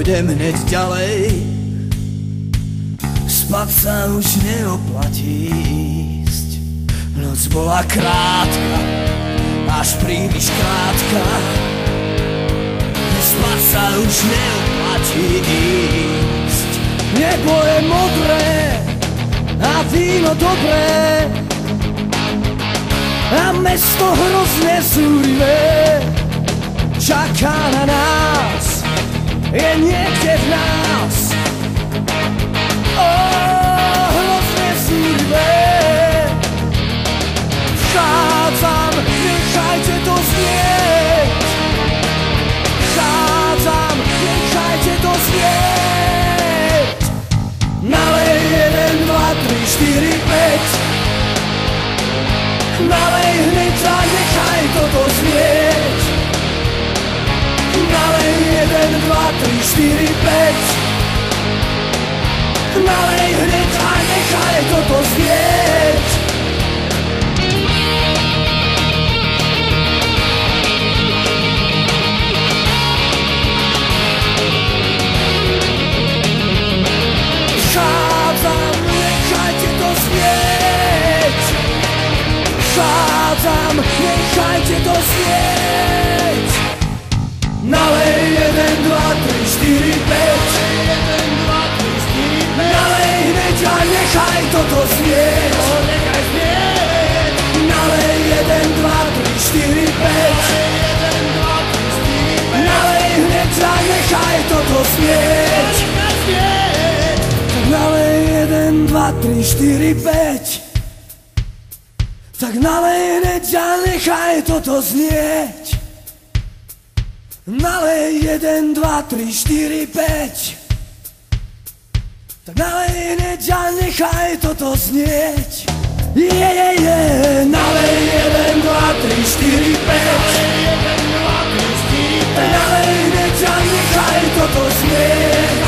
pôjdem hneď ďalej. Spať sa už neoplatí ísť. Noc bola krátka, až príliš krátka. Spať sa už neoplatí ísť. Nebo je modré a víno dobré a mesto hrozne zúrivé. Čaká na nás, je niekde v nás. Hrozne zúrivé. Vchádzam, nechajte to znieť. Vchádzam, nechajte to znieť. Nalej 1, 2, 3, 4, 5. Nalej hneď a nechaj toto znieť. Nalej 1, 2, 3, 4, 5. Nalej hneď a nechaj toto znieť. Vchádzam, nechajte to znieť. Vchádzam, nechajte to znieť. Nalej 1, 2, 3, 4, 5. Nalej hneď a nechaj toto znieť. Nalej 1, 2, 3, 4, 5. Nalej hneď a nechaj toto znieť. Nalej 1, 2, 3, 4, 5. Tak nalej hneď a nechaj toto znieť. Nalej 1, 2, 3, 4, 5. Tak nalej hneď a nechaj toto znieť. Nalej 1, 2, 3, 4, 5. Nalej hneď a nechaj toto znieť.